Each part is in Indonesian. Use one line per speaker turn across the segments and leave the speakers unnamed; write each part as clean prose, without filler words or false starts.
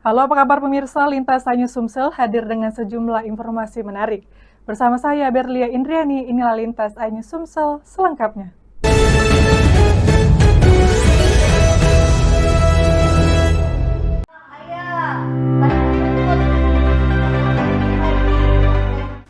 Halo, apa kabar pemirsa? Lintas Anyu Sumsel hadir dengan sejumlah informasi menarik. Bersama saya, Berlia Indriani, inilah Lintas Anyu Sumsel selengkapnya.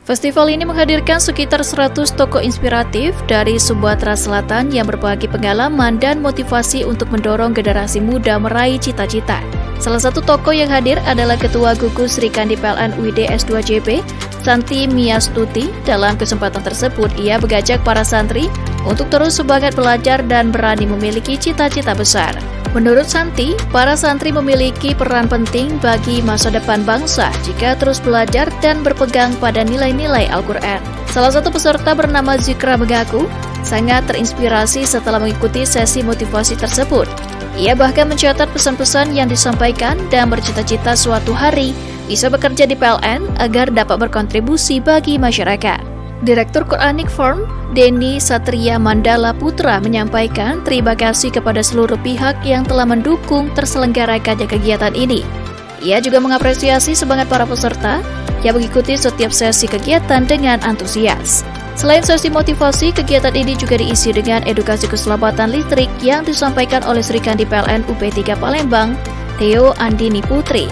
Festival ini menghadirkan sekitar 100 tokoh inspiratif dari Sumatera Selatan yang berbagi pengalaman dan motivasi untuk mendorong generasi muda meraih cita-cita. Salah satu tokoh yang hadir adalah Ketua Gugus Serikandi PLN UID S2JB, Santi Miastuti. Dalam kesempatan tersebut, ia mengajak para santri untuk terus semangat belajar dan berani memiliki cita-cita besar. Menurut Santi, para santri memiliki peran penting bagi masa depan bangsa jika terus belajar dan berpegang pada nilai-nilai Al-Quran. Salah satu peserta bernama Zikra mengaku sangat terinspirasi setelah mengikuti sesi motivasi tersebut. Ia bahkan mencatat pesan-pesan yang disampaikan dan bercita-cita suatu hari bisa bekerja di PLN agar dapat berkontribusi bagi masyarakat. Direktur Quranic Forum, Denny Satria Mandala Putra menyampaikan terima kasih kepada seluruh pihak yang telah mendukung terselenggarakannya kegiatan ini. Ia juga mengapresiasi semangat para peserta yang mengikuti setiap sesi kegiatan dengan antusias. Selain sesi motivasi, kegiatan ini juga diisi dengan edukasi keselamatan listrik yang disampaikan oleh Serikandi PLN UP3 Palembang, Theo Andini Putri.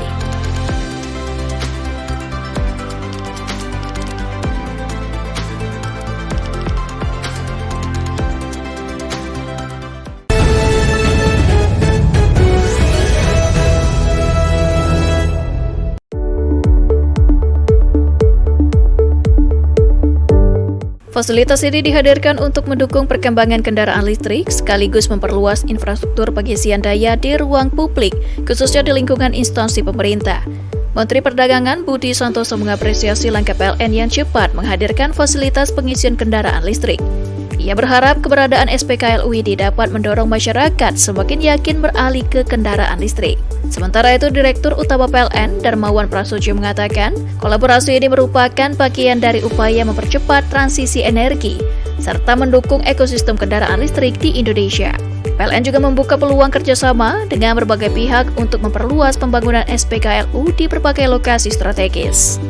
Fasilitas ini dihadirkan untuk mendukung perkembangan kendaraan listrik sekaligus memperluas infrastruktur pengisian daya di ruang publik, khususnya di lingkungan instansi pemerintah. Menteri Perdagangan Budi Santoso mengapresiasi langkah PLN yang cepat menghadirkan fasilitas pengisian kendaraan listrik. Ia berharap keberadaan SPKL UID dapat mendorong masyarakat semakin yakin beralih ke kendaraan listrik. Sementara itu, Direktur Utama PLN, Darmawan Prasojo mengatakan, kolaborasi ini merupakan bagian dari upaya mempercepat transisi energi, serta mendukung ekosistem kendaraan listrik di Indonesia. PLN juga membuka peluang kerjasama dengan berbagai pihak untuk memperluas pembangunan SPKLU di berbagai lokasi strategis.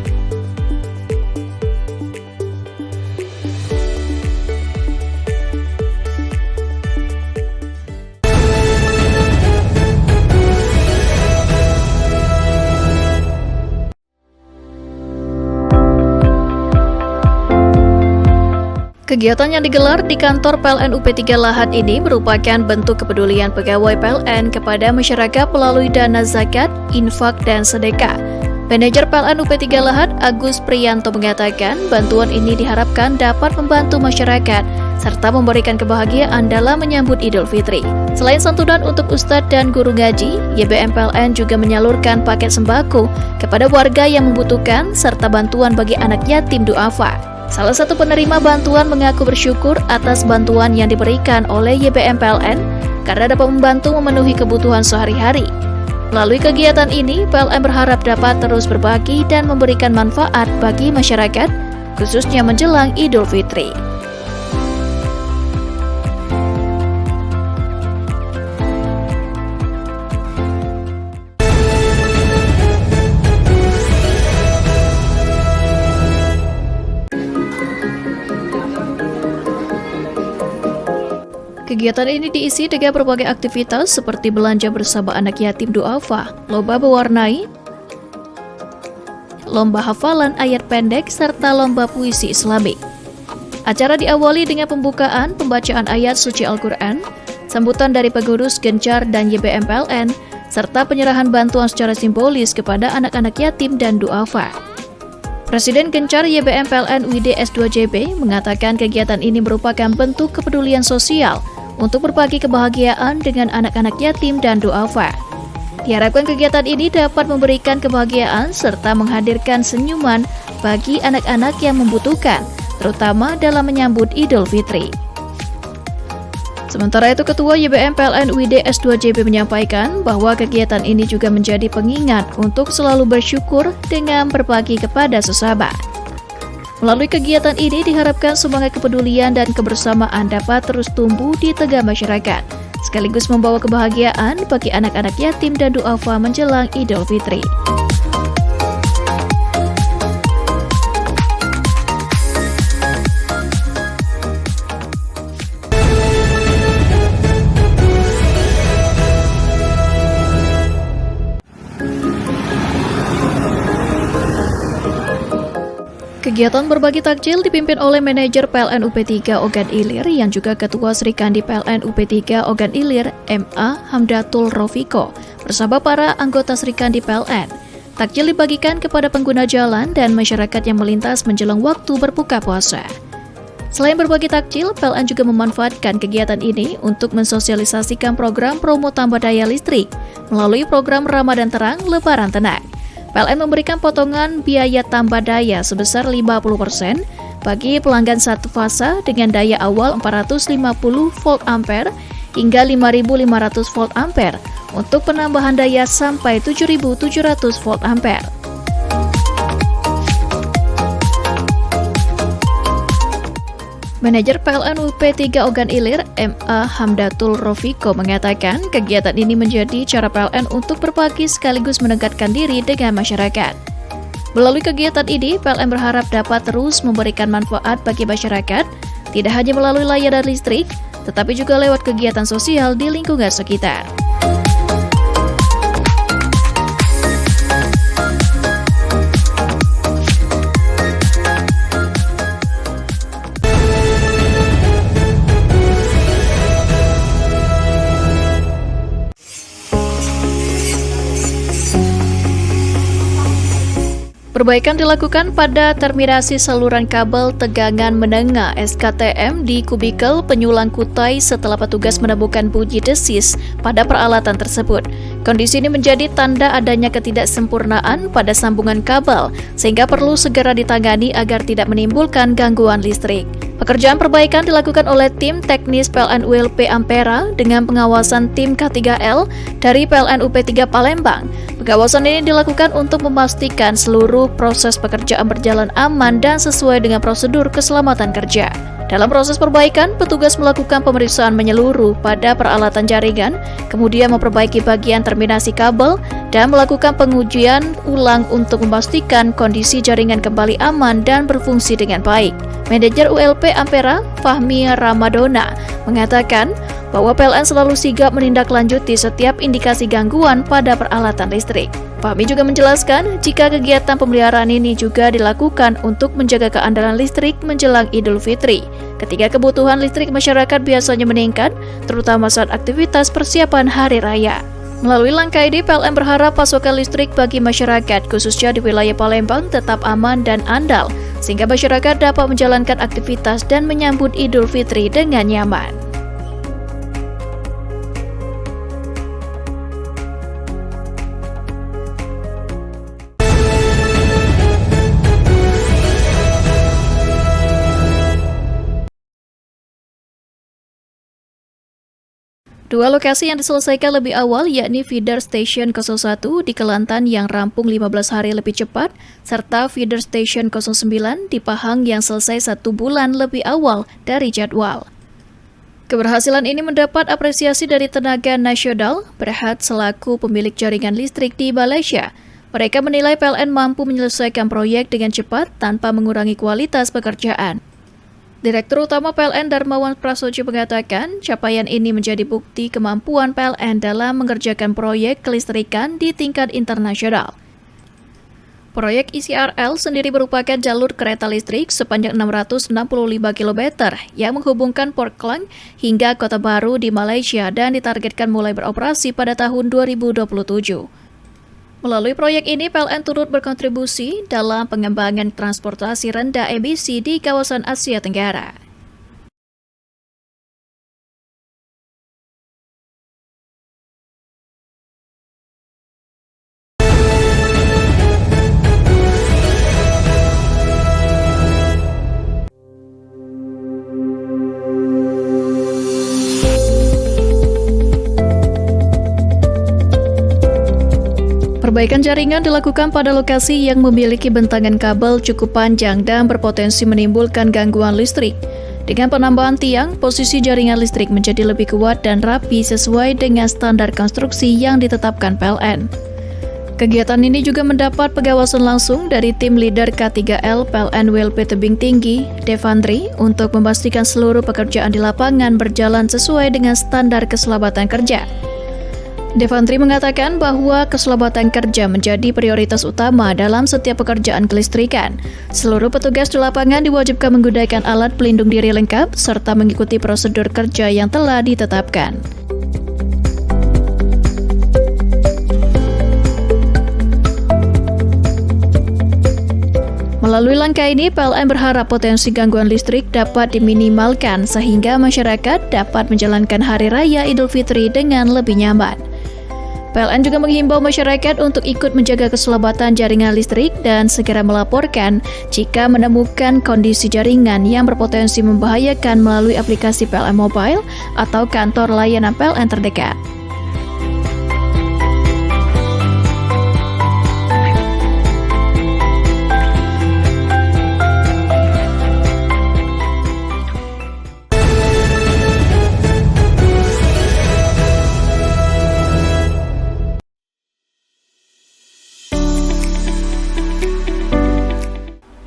Kegiatan yang digelar di kantor PLN UP3 Lahat ini merupakan bentuk kepedulian pegawai PLN kepada masyarakat melalui dana zakat, infak, dan sedekah. Manajer PLN UP3 Lahat, Agus Priyanto mengatakan bantuan ini diharapkan dapat membantu masyarakat serta memberikan kebahagiaan dalam menyambut Idul Fitri. Selain santunan untuk ustadz dan guru ngaji, YBM PLN juga menyalurkan paket sembako kepada warga yang membutuhkan serta bantuan bagi anak yatim duafa. Salah satu penerima bantuan mengaku bersyukur atas bantuan yang diberikan oleh YBM PLN karena dapat membantu memenuhi kebutuhan sehari-hari. Melalui kegiatan ini, PLN berharap dapat terus berbagi dan memberikan manfaat bagi masyarakat, khususnya menjelang Idul Fitri. Kegiatan ini diisi dengan berbagai aktivitas seperti belanja bersama anak yatim duafa, lomba mewarnai, lomba hafalan ayat pendek, serta lomba puisi Islamik. Acara diawali dengan pembukaan pembacaan ayat suci Al-Quran, sambutan dari pengurus Gencar dan YBM PLN, serta penyerahan bantuan secara simbolis kepada anak-anak yatim dan duafa. Presiden Gencar YBM PLN UID S2JB mengatakan kegiatan ini merupakan bentuk kepedulian sosial untuk berbagi kebahagiaan dengan anak-anak yatim dan duafa. Diharapkan kegiatan ini dapat memberikan kebahagiaan serta menghadirkan senyuman bagi anak-anak yang membutuhkan, terutama dalam menyambut Idul Fitri. Sementara itu, Ketua YBM PLN UID S2JB menyampaikan bahwa kegiatan ini juga menjadi pengingat untuk selalu bersyukur dengan berbagi kepada sesama. Melalui kegiatan ini diharapkan semangat kepedulian dan kebersamaan dapat terus tumbuh di tengah masyarakat, sekaligus membawa kebahagiaan bagi anak-anak yatim dan duafa menjelang Idul Fitri. Kegiatan berbagi takjil dipimpin oleh manajer PLN UP3 Ogan Ilir yang juga Ketua Serikandi PLN UP3 Ogan Ilir MA Hamdatul Rofiko bersama para anggota Serikandi PLN. Takjil dibagikan kepada pengguna jalan dan masyarakat yang melintas menjelang waktu berbuka puasa. Selain berbagi takjil, PLN juga memanfaatkan kegiatan ini untuk mensosialisasikan program promo tambah daya listrik melalui program Ramadan Terang Lebaran Tenang. PLN memberikan potongan biaya tambah daya sebesar 50% bagi pelanggan satu fasa dengan daya awal 450 volt ampere hingga 5.500 volt ampere untuk penambahan daya sampai 7.700 volt ampere. Manajer PLN UP3 Ogan Ilir, MA Hamdatul Rofiko mengatakan kegiatan ini menjadi cara PLN untuk berbagi sekaligus mendekatkan diri dengan masyarakat. Melalui kegiatan ini, PLN berharap dapat terus memberikan manfaat bagi masyarakat, tidak hanya melalui layanan listrik, tetapi juga lewat kegiatan sosial di lingkungan sekitar. Perbaikan dilakukan pada terminasi saluran kabel tegangan menengah SKTM di kubikel penyulang Kutai setelah petugas menemukan bunyi desis pada peralatan tersebut. Kondisi ini menjadi tanda adanya ketidaksempurnaan pada sambungan kabel, sehingga perlu segera ditangani agar tidak menimbulkan gangguan listrik. Pekerjaan perbaikan dilakukan oleh tim teknis PLN ULP Ampera dengan pengawasan tim K3L dari PLN UP3 Palembang. Pengawasan ini dilakukan untuk memastikan seluruh proses pekerjaan berjalan aman dan sesuai dengan prosedur keselamatan kerja. Dalam proses perbaikan, petugas melakukan pemeriksaan menyeluruh pada peralatan jaringan, kemudian memperbaiki bagian terminasi kabel, dan melakukan pengujian ulang untuk memastikan kondisi jaringan kembali aman dan berfungsi dengan baik. Manajer ULP Ampera, Fahmi Ramadona, mengatakan bahwa PLN selalu sigap menindaklanjuti setiap indikasi gangguan pada peralatan listrik. Fahmi juga menjelaskan jika kegiatan pemeliharaan ini juga dilakukan untuk menjaga keandalan listrik menjelang Idul Fitri, ketika kebutuhan listrik masyarakat biasanya meningkat, terutama saat aktivitas persiapan Hari Raya. Melalui langkah ini, PLN berharap pasokan listrik bagi masyarakat, khususnya di wilayah Palembang, tetap aman dan andal, sehingga masyarakat dapat menjalankan aktivitas dan menyambut Idul Fitri dengan nyaman. Dua lokasi yang diselesaikan lebih awal yakni Feeder Station 01 di Kelantan yang rampung 15 hari lebih cepat, serta Feeder Station 09 di Pahang yang selesai 1 bulan lebih awal dari jadwal. Keberhasilan ini mendapat apresiasi dari Tenaga Nasional, Berhad selaku pemilik jaringan listrik di Malaysia. Mereka menilai PLN mampu menyelesaikan proyek dengan cepat tanpa mengurangi kualitas pekerjaan. Direktur Utama PLN Darmawan Prasojo mengatakan, capaian ini menjadi bukti kemampuan PLN dalam mengerjakan proyek kelistrikan di tingkat internasional. Proyek ICRL sendiri merupakan jalur kereta listrik sepanjang 665 km yang menghubungkan Port Klang hingga Kota Baru di Malaysia dan ditargetkan mulai beroperasi pada tahun 2027. Melalui proyek ini, PLN turut berkontribusi dalam pengembangan transportasi rendah emisi di kawasan Asia Tenggara. Perbaikan jaringan dilakukan pada lokasi yang memiliki bentangan kabel cukup panjang dan berpotensi menimbulkan gangguan listrik. Dengan penambahan tiang, posisi jaringan listrik menjadi lebih kuat dan rapi sesuai dengan standar konstruksi yang ditetapkan PLN. Kegiatan ini juga mendapat pengawasan langsung dari tim leader K3L PLN WLP Tebing Tinggi, Devandri, untuk memastikan seluruh pekerjaan di lapangan berjalan sesuai dengan standar keselamatan kerja. Devandri mengatakan bahwa keselamatan kerja menjadi prioritas utama dalam setiap pekerjaan kelistrikan. Seluruh petugas di lapangan diwajibkan menggunakan alat pelindung diri lengkap serta mengikuti prosedur kerja yang telah ditetapkan. Melalui langkah ini, PLN berharap potensi gangguan listrik dapat diminimalkan sehingga masyarakat dapat menjalankan Hari Raya Idul Fitri dengan lebih nyaman. PLN juga menghimbau masyarakat untuk ikut menjaga keselamatan jaringan listrik dan segera melaporkan jika menemukan kondisi jaringan yang berpotensi membahayakan melalui aplikasi PLN Mobile atau kantor layanan PLN terdekat.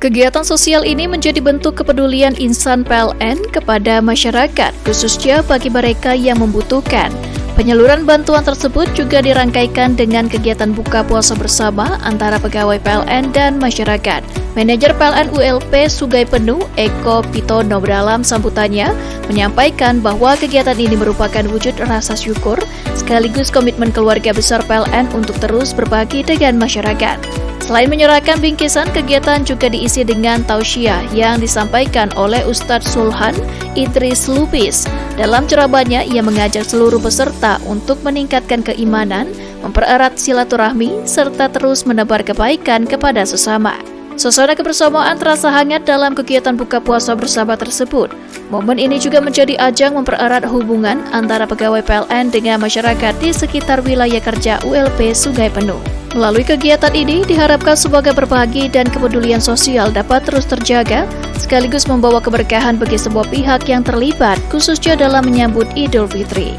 Kegiatan sosial ini menjadi bentuk kepedulian insan PLN kepada masyarakat, khususnya bagi mereka yang membutuhkan. Penyaluran bantuan tersebut juga dirangkaikan dengan kegiatan buka puasa bersama antara pegawai PLN dan masyarakat. Manajer PLN ULP Sungai Penuh, Eko Pitono, dalam sambutannya menyampaikan bahwa kegiatan ini merupakan wujud rasa syukur sekaligus komitmen keluarga besar PLN untuk terus berbagi dengan masyarakat. Selain menyerahkan bingkisan, kegiatan juga diisi dengan tausiah yang disampaikan oleh Ustadz Sulhan Idris Lubis. Dalam ceramahnya, ia mengajak seluruh peserta untuk meningkatkan keimanan, mempererat silaturahmi, serta terus menebar kebaikan kepada sesama. Suasana kebersamaan terasa hangat dalam kegiatan buka puasa bersama tersebut. Momen ini juga menjadi ajang mempererat hubungan antara pegawai PLN dengan masyarakat di sekitar wilayah kerja ULP Sungai Penuh. Melalui kegiatan ini diharapkan semoga berbagi dan kepedulian sosial dapat terus terjaga, sekaligus membawa keberkahan bagi semua pihak yang terlibat, khususnya dalam menyambut Idul Fitri.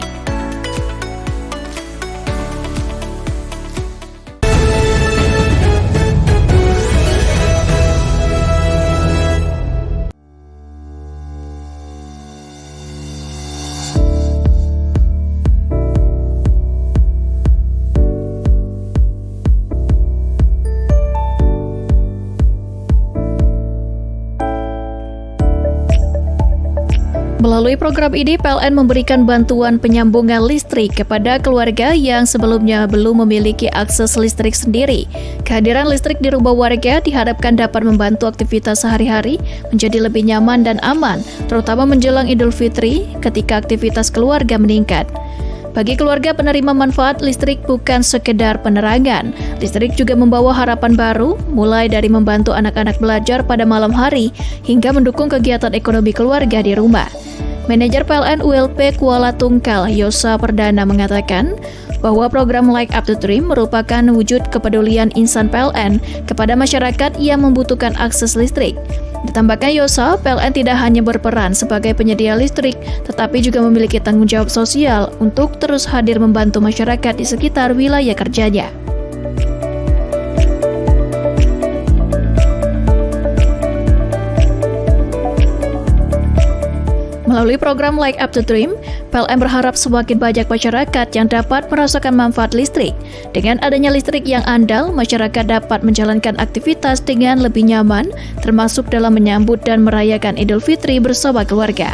Melalui program ini, PLN memberikan bantuan penyambungan listrik kepada keluarga yang sebelumnya belum memiliki akses listrik sendiri. Kehadiran listrik di rumah warga diharapkan dapat membantu aktivitas sehari-hari menjadi lebih nyaman dan aman, terutama menjelang Idul Fitri ketika aktivitas keluarga meningkat. Bagi keluarga penerima manfaat, listrik bukan sekedar penerangan. Listrik juga membawa harapan baru, mulai dari membantu anak-anak belajar pada malam hari, hingga mendukung kegiatan ekonomi keluarga di rumah. Manajer PLN ULP Kuala Tungkal, Yosa Perdana, mengatakan bahwa program Light Up the Dream merupakan wujud kepedulian insan PLN kepada masyarakat yang membutuhkan akses listrik. Ditambahkan Yosa, PLN tidak hanya berperan sebagai penyedia listrik, tetapi juga memiliki tanggung jawab sosial untuk terus hadir membantu masyarakat di sekitar wilayah kerjanya. Melalui program Light Up the Dream, PLN berharap semakin banyak masyarakat yang dapat merasakan manfaat listrik. Dengan adanya listrik yang andal, masyarakat dapat menjalankan aktivitas dengan lebih nyaman, termasuk dalam menyambut dan merayakan Idul Fitri bersama keluarga.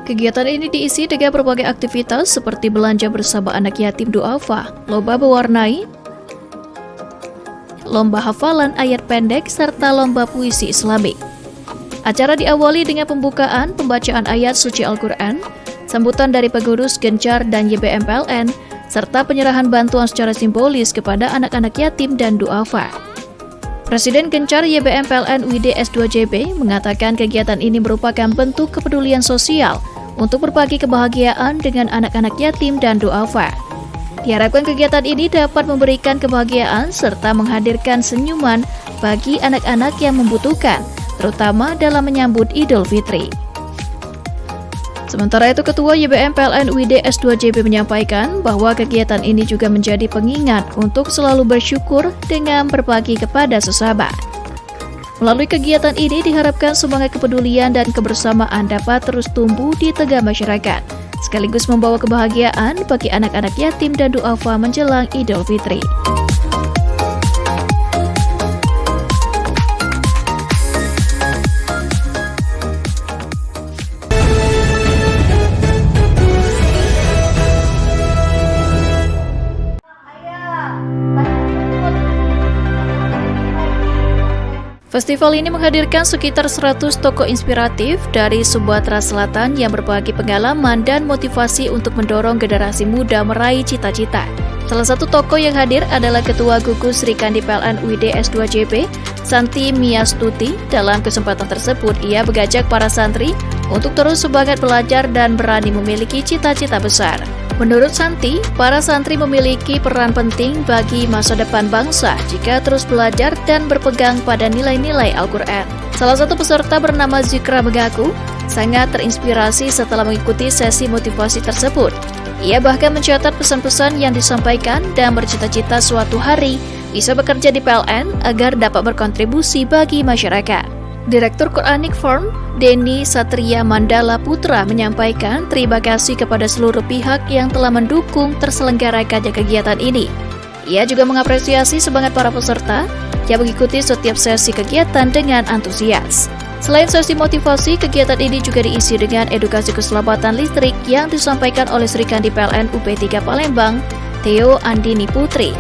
Kegiatan ini diisi dengan berbagai aktivitas seperti belanja bersama anak yatim duafa, lomba mewarnai, lomba hafalan ayat pendek, serta lomba puisi Islamik. Acara diawali dengan pembukaan pembacaan ayat suci Al-Quran, sambutan dari pengurus Gencar dan YBM PLN, serta penyerahan bantuan secara simbolis kepada anak-anak yatim dan duafa. Presiden Gencar YBM PLN UID S2JB mengatakan kegiatan ini merupakan bentuk kepedulian sosial untuk berbagi kebahagiaan dengan anak-anak yatim dan duafa. Diharapkan kegiatan ini dapat memberikan kebahagiaan serta menghadirkan senyuman bagi anak-anak yang membutuhkan, terutama dalam menyambut Idul Fitri. Sementara itu, Ketua YBM PLN UID S2JB menyampaikan bahwa kegiatan ini juga menjadi pengingat untuk selalu bersyukur dengan berbagi kepada sesama. Melalui kegiatan ini diharapkan semangat kepedulian dan kebersamaan dapat terus tumbuh di tengah masyarakat, sekaligus membawa kebahagiaan bagi anak-anak yatim dan duafa menjelang Idul Fitri. Festival ini menghadirkan sekitar 100 tokoh inspiratif dari Sumatera Selatan yang berbagi pengalaman dan motivasi untuk mendorong generasi muda meraih cita-cita. Salah satu tokoh yang hadir adalah Ketua Gugus Serikandi PLN UID S2JB, Santi Miastuti. Dalam kesempatan tersebut, ia mengajak para santri untuk terus semangat belajar dan berani memiliki cita-cita besar. Menurut Santi, para santri memiliki peran penting bagi masa depan bangsa jika terus belajar dan berpegang pada nilai-nilai Al-Quran. Salah satu peserta bernama Zikra mengaku sangat terinspirasi setelah mengikuti sesi motivasi tersebut. Ia bahkan mencatat pesan-pesan yang disampaikan dan bercita-cita suatu hari bisa bekerja di PLN agar dapat berkontribusi bagi masyarakat. Direktur Quranic Forum, Denny Satria Mandala Putra menyampaikan terima kasih kepada seluruh pihak yang telah mendukung terselenggarakannya kegiatan ini. Ia juga mengapresiasi semangat para peserta yang mengikuti setiap sesi kegiatan dengan antusias. Selain sesi motivasi, kegiatan ini juga diisi dengan edukasi keselamatan listrik yang disampaikan oleh Serikandi PLN UP3 Palembang, Theo Andini Putri.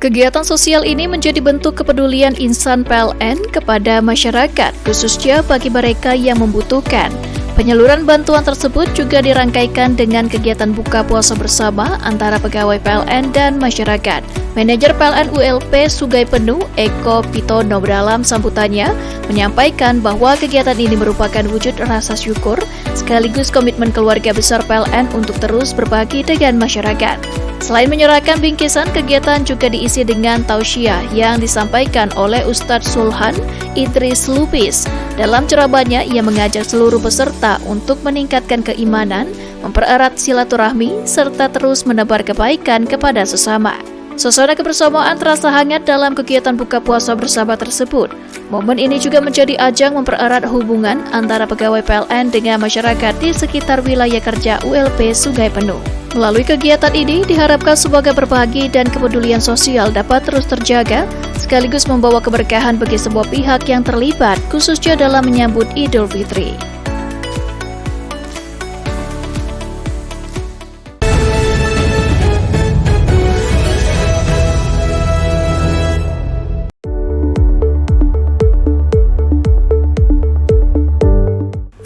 Kegiatan sosial ini menjadi bentuk kepedulian insan PLN kepada masyarakat, khususnya bagi mereka yang membutuhkan. Penyaluran bantuan tersebut juga dirangkaikan dengan kegiatan buka puasa bersama antara pegawai PLN dan masyarakat. Manajer PLN ULP Sungai Penuh, Eko Pitono, dalam sambutannya menyampaikan bahwa kegiatan ini merupakan wujud rasa syukur sekaligus komitmen keluarga besar PLN untuk terus berbagi dengan masyarakat. Selain menyerahkan bingkisan, kegiatan juga diisi dengan tausiah yang disampaikan oleh Ustadz Sulhan Idris Lubis. Dalam ceramahnya, ia mengajak seluruh peserta untuk meningkatkan keimanan, mempererat silaturahmi, serta terus menebar kebaikan kepada sesama. Suasana kebersamaan terasa hangat dalam kegiatan buka puasa bersama tersebut. Momen ini juga menjadi ajang mempererat hubungan antara pegawai PLN dengan masyarakat di sekitar wilayah kerja ULP Sungai Penuh. Melalui kegiatan ini diharapkan semoga berbagi dan kepedulian sosial dapat terus terjaga, sekaligus membawa keberkahan bagi semua pihak yang terlibat, khususnya dalam menyambut Idul Fitri.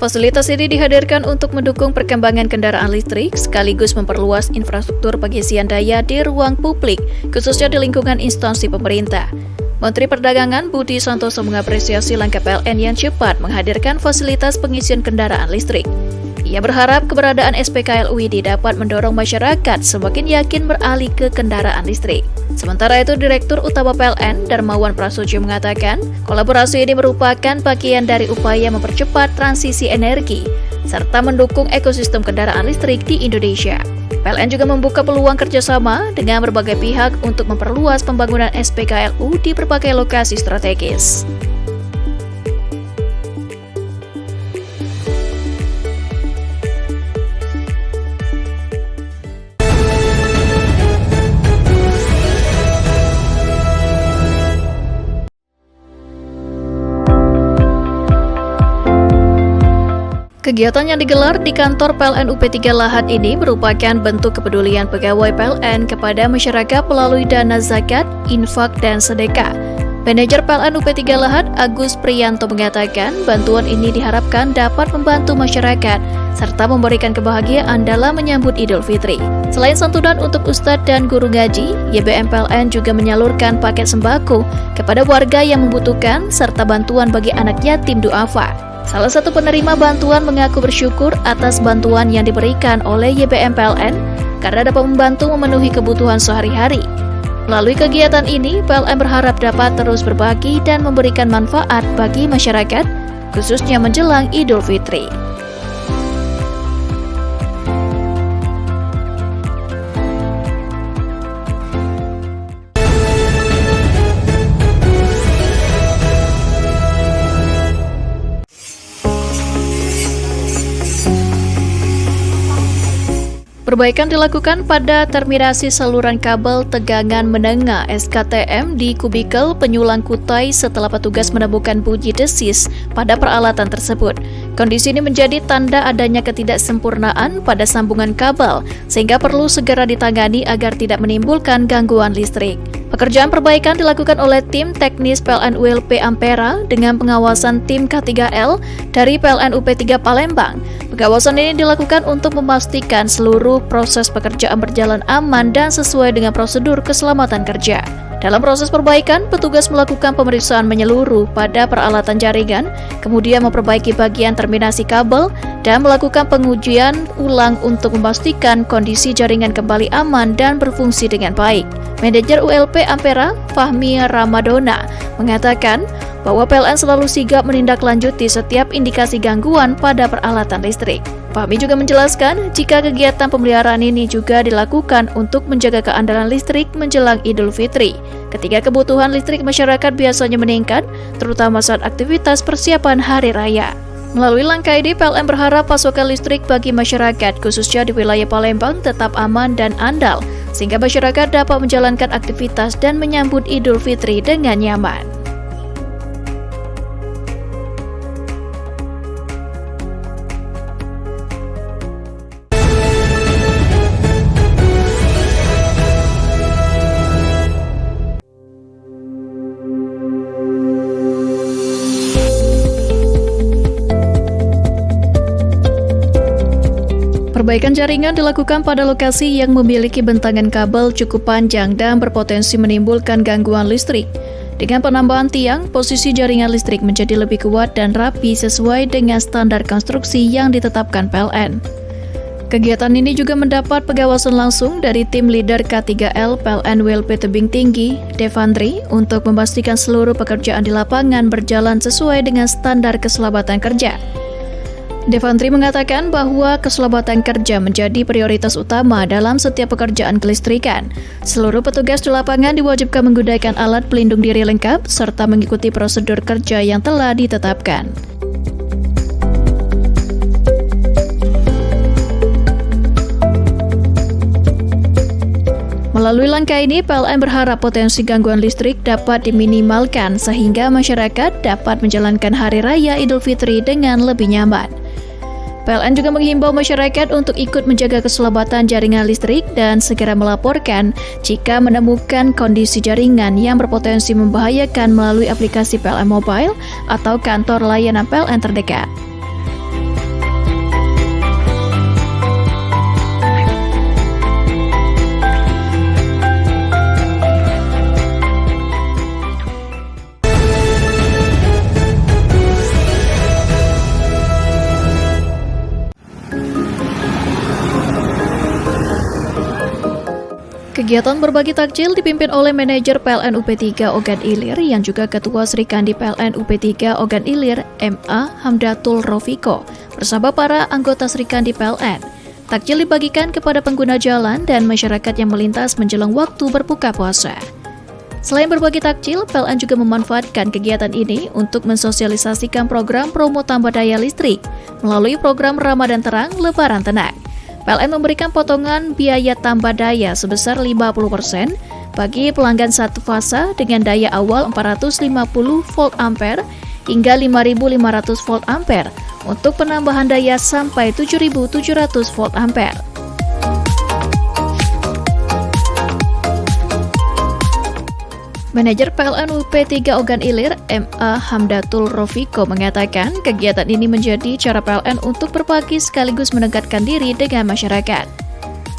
Fasilitas ini dihadirkan untuk mendukung perkembangan kendaraan listrik sekaligus memperluas infrastruktur pengisian daya di ruang publik, khususnya di lingkungan instansi pemerintah. Menteri Perdagangan Budi Santoso mengapresiasi langkah PLN yang cepat menghadirkan fasilitas pengisian kendaraan listrik. Ia berharap keberadaan SPKL UID dapat mendorong masyarakat semakin yakin beralih ke kendaraan listrik. Sementara itu, Direktur Utama PLN Darmawan Prasojo mengatakan, kolaborasi ini merupakan bagian dari upaya mempercepat transisi energi serta mendukung ekosistem kendaraan listrik di Indonesia. PLN juga membuka peluang kerjasama dengan berbagai pihak untuk memperluas pembangunan SPKLU di berbagai lokasi strategis. Kegiatan yang digelar di kantor PLN UP3 Lahat ini merupakan bentuk kepedulian pegawai PLN kepada masyarakat melalui dana zakat, infak, dan sedekah. Manajer PLN UP3 Lahat, Agus Priyanto, mengatakan bantuan ini diharapkan dapat membantu masyarakat serta memberikan kebahagiaan dalam menyambut Idul Fitri. Selain santunan untuk ustadz dan guru ngaji, YBM PLN juga menyalurkan paket sembako kepada warga yang membutuhkan serta bantuan bagi anak yatim duafa. Salah satu penerima bantuan mengaku bersyukur atas bantuan yang diberikan oleh YBM PLN karena dapat membantu memenuhi kebutuhan sehari-hari. Melalui kegiatan ini, PLN berharap dapat terus berbagi dan memberikan manfaat bagi masyarakat, khususnya menjelang Idul Fitri. Perbaikan dilakukan pada terminasi saluran kabel tegangan menengah SKTM di kubikel penyulang Kutai setelah petugas menemukan bunyi desis pada peralatan tersebut. Kondisi ini menjadi tanda adanya ketidaksempurnaan pada sambungan kabel, sehingga perlu segera ditangani agar tidak menimbulkan gangguan listrik. Pekerjaan perbaikan dilakukan oleh tim teknis PLN ULP Ampera dengan pengawasan tim K3L dari PLN UP3 Palembang. Pengawasan ini dilakukan untuk memastikan seluruh proses pekerjaan berjalan aman dan sesuai dengan prosedur keselamatan kerja. Dalam proses perbaikan, petugas melakukan pemeriksaan menyeluruh pada peralatan jaringan, kemudian memperbaiki bagian terminasi kabel, dan melakukan pengujian ulang untuk memastikan kondisi jaringan kembali aman dan berfungsi dengan baik. Manajer ULP Ampera, Fahmi Ramadona, mengatakan bahwa PLN selalu sigap menindaklanjuti setiap indikasi gangguan pada peralatan listrik. Fahmi juga menjelaskan jika kegiatan pemeliharaan ini juga dilakukan untuk menjaga keandalan listrik menjelang Idul Fitri, ketika kebutuhan listrik masyarakat biasanya meningkat, terutama saat aktivitas persiapan Hari Raya. Melalui langkah ini, PLN berharap pasokan listrik bagi masyarakat, khususnya di wilayah Palembang, tetap aman dan andal, sehingga masyarakat dapat menjalankan aktivitas dan menyambut Idul Fitri dengan nyaman. Perbaikan jaringan dilakukan pada lokasi yang memiliki bentangan kabel cukup panjang dan berpotensi menimbulkan gangguan listrik. Dengan penambahan tiang, posisi jaringan listrik menjadi lebih kuat dan rapi sesuai dengan standar konstruksi yang ditetapkan PLN. Kegiatan ini juga mendapat pengawasan langsung dari tim leader K3L PLN WLP Tebing Tinggi, Devandri, untuk memastikan seluruh pekerjaan di lapangan berjalan sesuai dengan standar keselamatan kerja. Devandri mengatakan bahwa keselamatan kerja menjadi prioritas utama dalam setiap pekerjaan kelistrikan. Seluruh petugas di lapangan diwajibkan menggunakan alat pelindung diri lengkap serta mengikuti prosedur kerja yang telah ditetapkan. Melalui langkah ini, PLN berharap potensi gangguan listrik dapat diminimalkan sehingga masyarakat dapat menjalankan Hari Raya Idul Fitri dengan lebih nyaman. PLN juga menghimbau masyarakat untuk ikut menjaga keselamatan jaringan listrik dan segera melaporkan jika menemukan kondisi jaringan yang berpotensi membahayakan melalui aplikasi PLN Mobile atau kantor layanan PLN terdekat. Kegiatan berbagi takjil dipimpin oleh manajer PLN UP3 Ogan Ilir yang juga Ketua Serikandi PLN UP3 Ogan Ilir MA Hamdatul Rofiko bersama para anggota Serikandi PLN. Takjil dibagikan kepada pengguna jalan dan masyarakat yang melintas menjelang waktu berbuka puasa. Selain berbagi takjil, PLN juga memanfaatkan kegiatan ini untuk mensosialisasikan program promo tambah daya listrik melalui program Ramadan Terang Lebaran Tenang. PLN memberikan potongan biaya tambah daya sebesar 50% bagi pelanggan satu fasa dengan daya awal 450 volt ampere hingga 5500 volt ampere untuk penambahan daya sampai 7.700 volt ampere. Manajer PLN UP 3 Ogan Ilir, MA Hamdatul Rofiko mengatakan kegiatan ini menjadi cara PLN untuk berbagi sekaligus mendekatkan diri dengan masyarakat.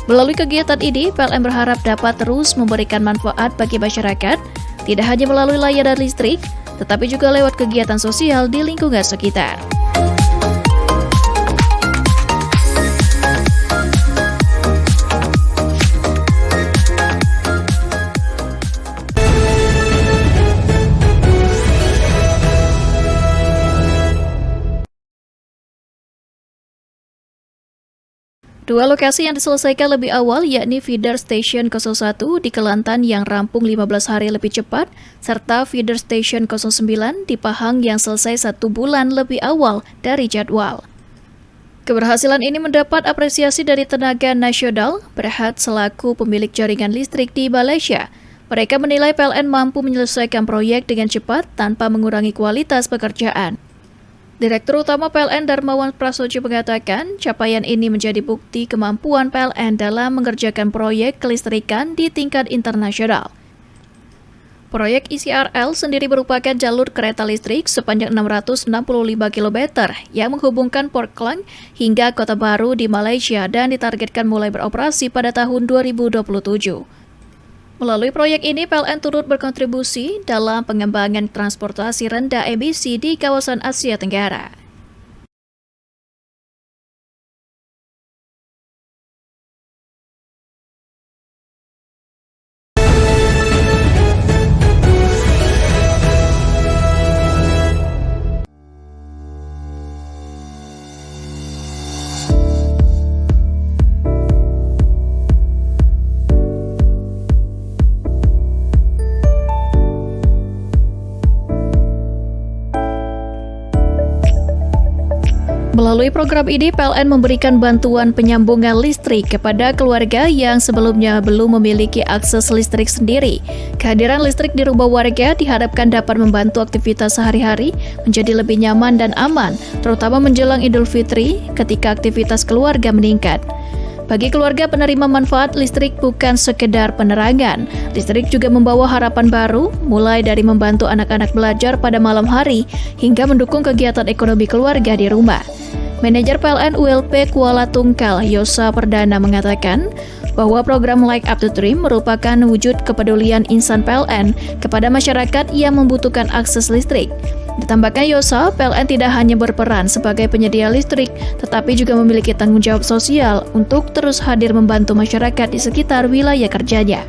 Melalui kegiatan ini, PLN berharap dapat terus memberikan manfaat bagi masyarakat, tidak hanya melalui layanan listrik, tetapi juga lewat kegiatan sosial di lingkungan sekitar. Dua lokasi yang diselesaikan lebih awal yakni Feeder Station 01 di Kelantan yang rampung 15 hari lebih cepat, serta Feeder Station 09 di Pahang yang selesai 1 bulan lebih awal dari jadwal. Keberhasilan ini mendapat apresiasi dari Tenaga Nasional, Berhad selaku pemilik jaringan listrik di Malaysia. Mereka menilai PLN mampu menyelesaikan proyek dengan cepat tanpa mengurangi kualitas pekerjaan. Direktur Utama PLN Darmawan Prasojo mengatakan, capaian ini menjadi bukti kemampuan PLN dalam mengerjakan proyek kelistrikan di tingkat internasional. Proyek ICRL sendiri merupakan jalur kereta listrik sepanjang 665 km yang menghubungkan Port Klang hingga Kota Baru di Malaysia dan ditargetkan mulai beroperasi pada tahun 2027. Melalui proyek ini, PLN turut berkontribusi dalam pengembangan transportasi rendah emisi di kawasan Asia Tenggara. Melalui program ini, PLN memberikan bantuan penyambungan listrik kepada keluarga yang sebelumnya belum memiliki akses listrik sendiri. Kehadiran listrik di rumah warga diharapkan dapat membantu aktivitas sehari-hari menjadi lebih nyaman dan aman, terutama menjelang Idul Fitri ketika aktivitas keluarga meningkat. Bagi keluarga penerima manfaat, listrik bukan sekedar penerangan. Listrik juga membawa harapan baru, mulai dari membantu anak-anak belajar pada malam hari, hingga mendukung kegiatan ekonomi keluarga di rumah. Manajer PLN ULP Kuala Tungkal, Yosa Perdana mengatakan bahwa program Like Up to Dream merupakan wujud kepedulian insan PLN kepada masyarakat yang membutuhkan akses listrik. Ditambahkan Yosa, PLN tidak hanya berperan sebagai penyedia listrik, tetapi juga memiliki tanggung jawab sosial untuk terus hadir membantu masyarakat di sekitar wilayah kerjanya.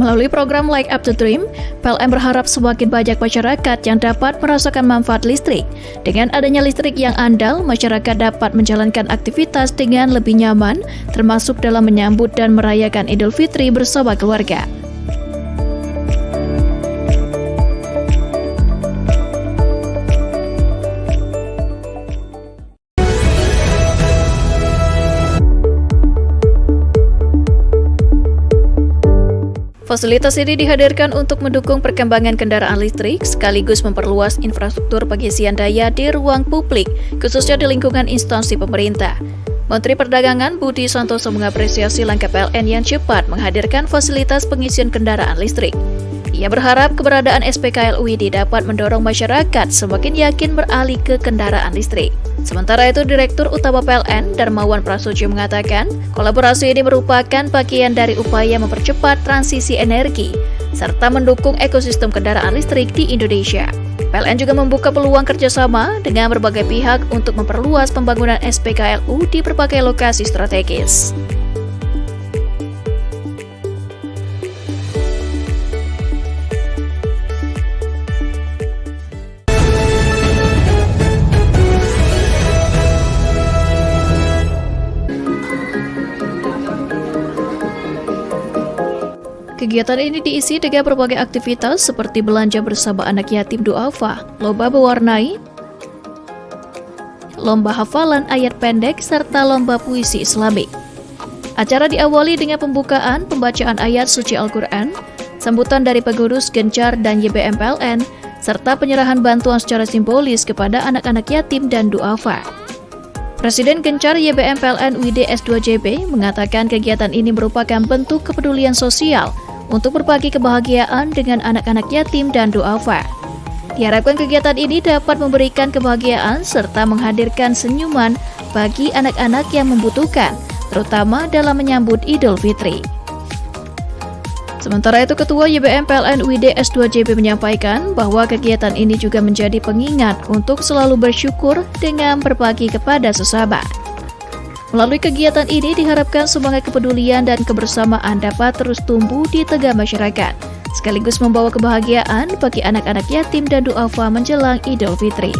Melalui program Like Up to Dream, PLN berharap semakin banyak masyarakat yang dapat merasakan manfaat listrik. Dengan adanya listrik yang andal, masyarakat dapat menjalankan aktivitas dengan lebih nyaman, termasuk dalam menyambut dan merayakan Idul Fitri bersama keluarga. Fasilitas ini dihadirkan untuk mendukung perkembangan kendaraan listrik sekaligus memperluas infrastruktur pengisian daya di ruang publik, khususnya di lingkungan instansi pemerintah. Menteri Perdagangan Budi Santoso mengapresiasi langkah PLN yang cepat menghadirkan fasilitas pengisian kendaraan listrik. Ia berharap keberadaan SPKLUID dapat mendorong masyarakat semakin yakin beralih ke kendaraan listrik. Sementara itu, Direktur Utama PLN, Darmawan Prasojo mengatakan, kolaborasi ini merupakan bagian dari upaya mempercepat transisi energi, serta mendukung ekosistem kendaraan listrik di Indonesia. PLN juga membuka peluang kerjasama dengan berbagai pihak untuk memperluas pembangunan SPKLU di berbagai lokasi strategis. Kegiatan ini diisi dengan berbagai aktivitas seperti belanja bersama anak yatim duafa, lomba mewarnai, lomba hafalan ayat pendek, serta lomba puisi Islamik. Acara diawali dengan pembukaan pembacaan ayat suci Al-Quran, sambutan dari pengurus Gencar dan YBM PLN, serta penyerahan bantuan secara simbolis kepada anak-anak yatim dan duafa. Presiden Gencar YBM PLN UID S2JB mengatakan kegiatan ini merupakan bentuk kepedulian sosial untuk berbagi kebahagiaan dengan anak-anak yatim dan duafa. Diharapkan kegiatan ini dapat memberikan kebahagiaan serta menghadirkan senyuman bagi anak-anak yang membutuhkan, terutama dalam menyambut Idul Fitri. Sementara itu, Ketua YBM PLN UID S2JB menyampaikan bahwa kegiatan ini juga menjadi pengingat untuk selalu bersyukur dengan berbagi kepada sesama. Melalui kegiatan ini diharapkan semangat kepedulian dan kebersamaan dapat terus tumbuh di tengah masyarakat, sekaligus membawa kebahagiaan bagi anak-anak yatim dan duafa menjelang Idul Fitri.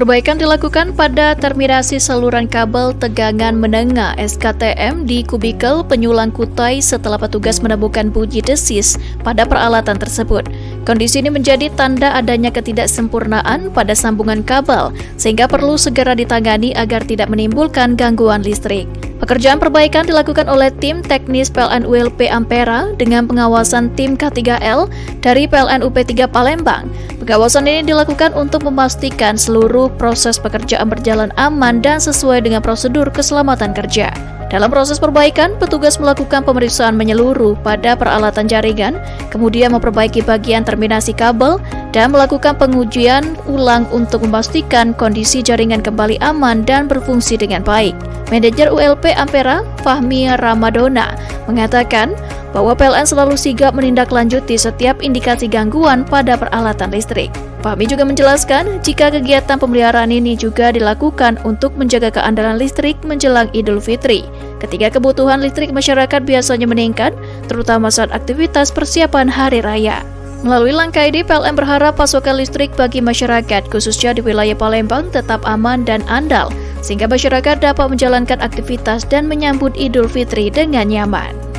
Perbaikan dilakukan pada terminasi saluran kabel tegangan menengah SKTM di kubikel penyulang Kutai setelah petugas menemukan bunyi desis pada peralatan tersebut. Kondisi ini menjadi tanda adanya ketidaksempurnaan pada sambungan kabel, sehingga perlu segera ditangani agar tidak menimbulkan gangguan listrik. Pekerjaan perbaikan dilakukan oleh tim teknis PLN ULP Ampera dengan pengawasan tim K3L dari PLN UP3 Palembang. Pengawasan ini dilakukan untuk memastikan seluruh proses pekerjaan berjalan aman dan sesuai dengan prosedur keselamatan kerja. Dalam proses perbaikan, petugas melakukan pemeriksaan menyeluruh pada peralatan jaringan, kemudian memperbaiki bagian terminasi kabel, dan melakukan pengujian ulang untuk memastikan kondisi jaringan kembali aman dan berfungsi dengan baik. Manajer ULP Ampera, Fahmi Ramadona, mengatakan bahwa PLN selalu sigap menindaklanjuti setiap indikasi gangguan pada peralatan listrik. Fahmi juga menjelaskan jika kegiatan pemeliharaan ini juga dilakukan untuk menjaga keandalan listrik menjelang Idul Fitri, ketika kebutuhan listrik masyarakat biasanya meningkat, terutama saat aktivitas persiapan Hari Raya. Melalui langkah ini, PLN berharap pasokan listrik bagi masyarakat, khususnya di wilayah Palembang, tetap aman dan andal, sehingga masyarakat dapat menjalankan aktivitas dan menyambut Idul Fitri dengan nyaman.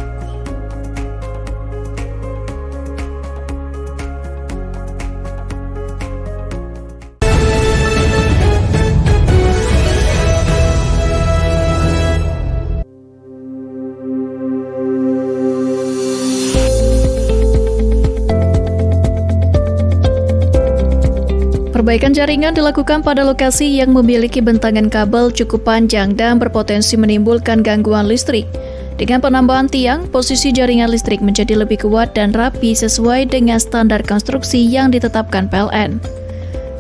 Perbaikan jaringan dilakukan pada lokasi yang memiliki bentangan kabel cukup panjang dan berpotensi menimbulkan gangguan listrik. Dengan penambahan tiang, posisi jaringan listrik menjadi lebih kuat dan rapi sesuai dengan standar konstruksi yang ditetapkan PLN.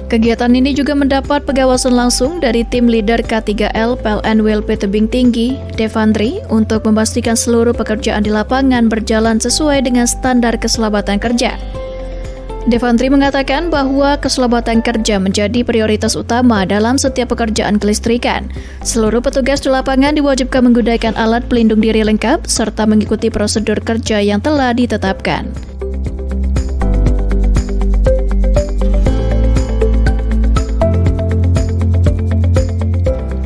Kegiatan ini juga mendapat pengawasan langsung dari tim leader K3L PLN WLP Tebing Tinggi, Devandri, untuk memastikan seluruh pekerjaan di lapangan berjalan sesuai dengan standar keselamatan kerja. Devandri mengatakan bahwa keselamatan kerja menjadi prioritas utama dalam setiap pekerjaan kelistrikan. Seluruh petugas di lapangan diwajibkan menggunakan alat pelindung diri lengkap serta mengikuti prosedur kerja yang telah ditetapkan.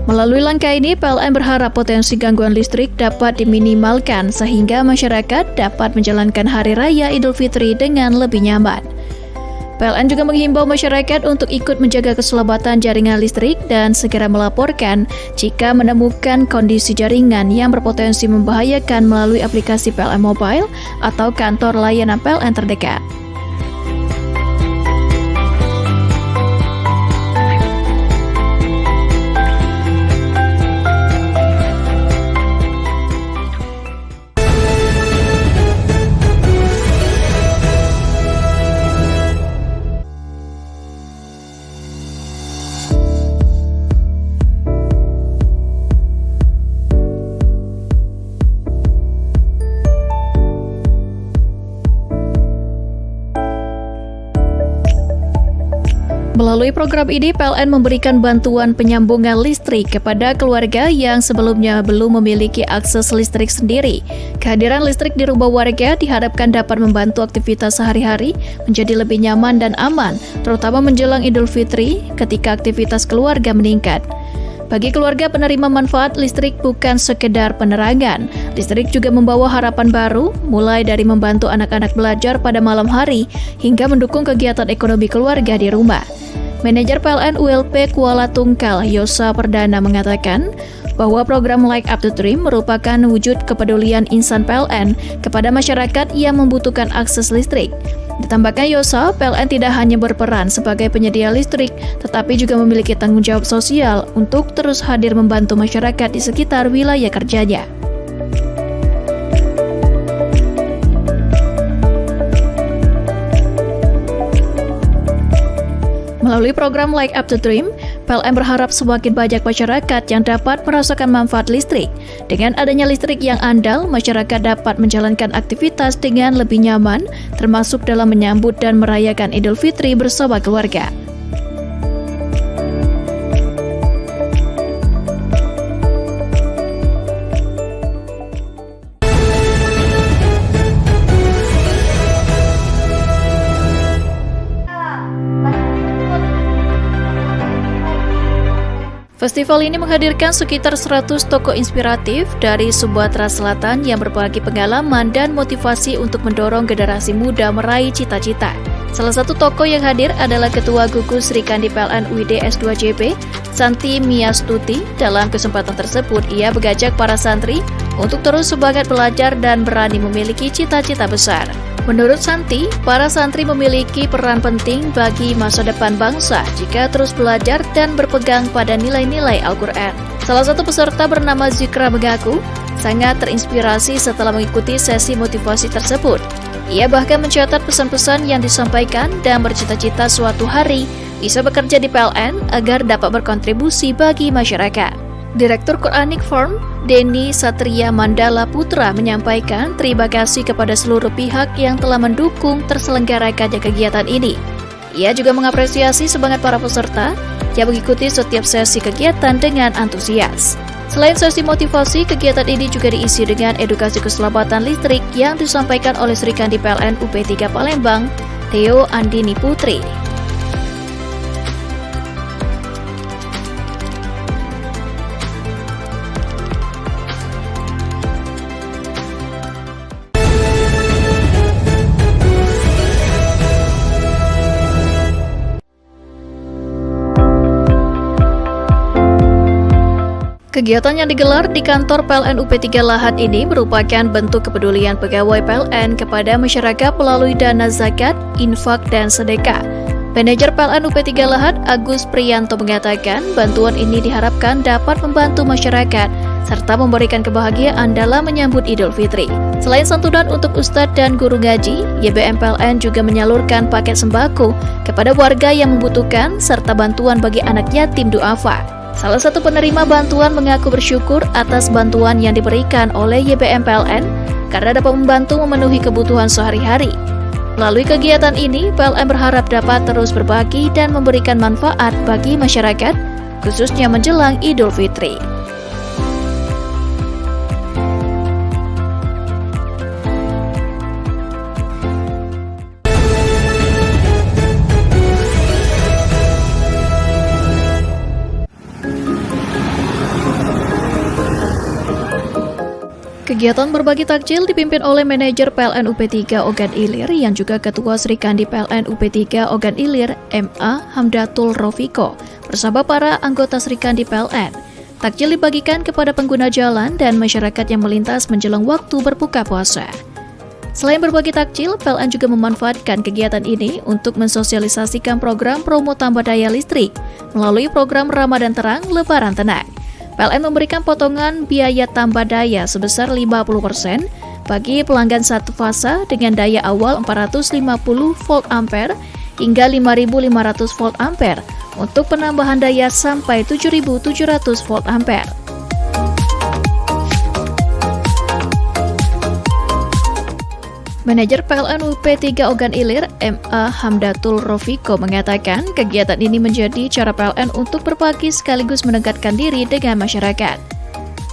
Melalui langkah ini, PLN berharap potensi gangguan listrik dapat diminimalkan sehingga masyarakat dapat menjalankan Hari Raya Idul Fitri dengan lebih nyaman. PLN juga menghimbau masyarakat untuk ikut menjaga keselamatan jaringan listrik dan segera melaporkan jika menemukan kondisi jaringan yang berpotensi membahayakan melalui aplikasi PLN Mobile atau kantor layanan PLN terdekat. Melalui program ini, PLN memberikan bantuan penyambungan listrik kepada keluarga yang sebelumnya belum memiliki akses listrik sendiri. Kehadiran listrik di rumah warga diharapkan dapat membantu aktivitas sehari-hari menjadi lebih nyaman dan aman, terutama menjelang Idul Fitri ketika aktivitas keluarga meningkat. Bagi keluarga penerima manfaat, listrik bukan sekedar penerangan. Listrik juga membawa harapan baru, mulai dari membantu anak-anak belajar pada malam hari hingga mendukung kegiatan ekonomi keluarga di rumah. Manajer PLN ULP Kuala Tungkal, Yosa Perdana mengatakan bahwa program Light Up the Dream merupakan wujud kepedulian insan PLN kepada masyarakat yang membutuhkan akses listrik. Ditambahkan Yosa, PLN tidak hanya berperan sebagai penyedia listrik, tetapi juga memiliki tanggung jawab sosial untuk terus hadir membantu masyarakat di sekitar wilayah kerjanya. Melalui program Light Up the Dream, PLN berharap semakin banyak masyarakat yang dapat merasakan manfaat listrik. Dengan adanya listrik yang andal, masyarakat dapat menjalankan aktivitas dengan lebih nyaman, termasuk dalam menyambut dan merayakan Idul Fitri bersama keluarga. Festival ini menghadirkan sekitar 100 tokoh inspiratif dari Sumatera Selatan yang berbagi pengalaman dan motivasi untuk mendorong generasi muda meraih cita-cita. Salah satu tokoh yang hadir adalah Ketua Gugus Serikandi PLN UID S2JP, Santi Miastuti. Dalam kesempatan tersebut, ia mengajak para santri untuk terus semangat belajar dan berani memiliki cita-cita besar. Menurut Santi, para santri memiliki peran penting bagi masa depan bangsa jika terus belajar dan berpegang pada nilai-nilai Al-Quran. Salah satu peserta bernama Zikra mengaku sangat terinspirasi setelah mengikuti sesi motivasi tersebut. Ia bahkan mencatat pesan-pesan yang disampaikan dan bercita-cita suatu hari bisa bekerja di PLN agar dapat berkontribusi bagi masyarakat. Direktur Quranic Forum, Denny Satria Mandala Putra menyampaikan terima kasih kepada seluruh pihak yang telah mendukung terselenggaranya kegiatan ini. Ia juga mengapresiasi semangat para peserta yang mengikuti setiap sesi kegiatan dengan antusias. Selain sesi motivasi, kegiatan ini juga diisi dengan edukasi keselamatan listrik yang disampaikan oleh Serikandi PLN UP3 Palembang, Theo Andini Putri. Kegiatan yang digelar di kantor PLN UP3 Lahat ini merupakan bentuk kepedulian pegawai PLN kepada masyarakat melalui dana zakat, infak, dan sedekah. Manajer PLN UP3 Lahat, Agus Priyanto mengatakan bantuan ini diharapkan dapat membantu masyarakat serta memberikan kebahagiaan dalam menyambut Idul Fitri. Selain santunan untuk ustadz dan guru ngaji, YBM PLN juga menyalurkan paket sembako kepada warga yang membutuhkan serta bantuan bagi anak yatim duafa. Salah satu penerima bantuan mengaku bersyukur atas bantuan yang diberikan oleh YBM PLN karena dapat membantu memenuhi kebutuhan sehari-hari. Melalui kegiatan ini, PLN berharap dapat terus berbagi dan memberikan manfaat bagi masyarakat, khususnya menjelang Idul Fitri. Kegiatan berbagi takjil dipimpin oleh manajer PLN UP3 Ogan Ilir yang juga Ketua Serikandi PLN UP3 Ogan Ilir MA Hamdatul Rofiko bersama para anggota Serikandi PLN. Takjil dibagikan kepada pengguna jalan dan masyarakat yang melintas menjelang waktu berbuka puasa. Selain berbagi takjil, PLN juga memanfaatkan kegiatan ini untuk mensosialisasikan program promo tambah daya listrik melalui program Ramadan Terang Lebaran Tenang. PLN memberikan potongan biaya tambah daya sebesar 50% bagi pelanggan satu fasa dengan daya awal 450 volt ampere hingga 5.500 volt ampere untuk penambahan daya sampai 7.700 volt ampere. Manajer PLN UP3 Ogan Ilir, MA Hamdatul Rofiko mengatakan kegiatan ini menjadi cara PLN untuk berbagi sekaligus mendekatkan diri dengan masyarakat.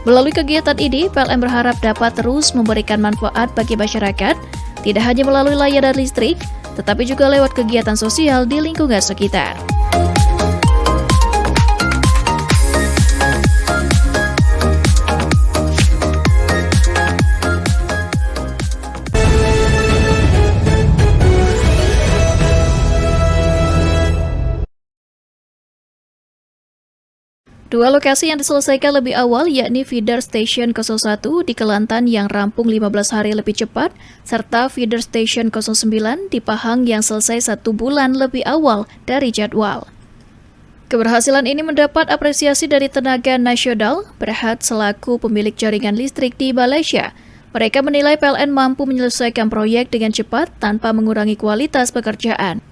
Melalui kegiatan ini, PLN berharap dapat terus memberikan manfaat bagi masyarakat, tidak hanya melalui layanan listrik, tetapi juga lewat kegiatan sosial di lingkungan sekitar. Dua lokasi yang diselesaikan lebih awal yakni Feeder Station 01 di Kelantan yang rampung 15 hari lebih cepat, serta Feeder Station 09 di Pahang yang selesai 1 bulan lebih awal dari jadwal. Keberhasilan ini mendapat apresiasi dari Tenaga Nasional, Berhad selaku pemilik jaringan listrik di Malaysia. Mereka menilai PLN mampu menyelesaikan proyek dengan cepat tanpa mengurangi kualitas pekerjaan.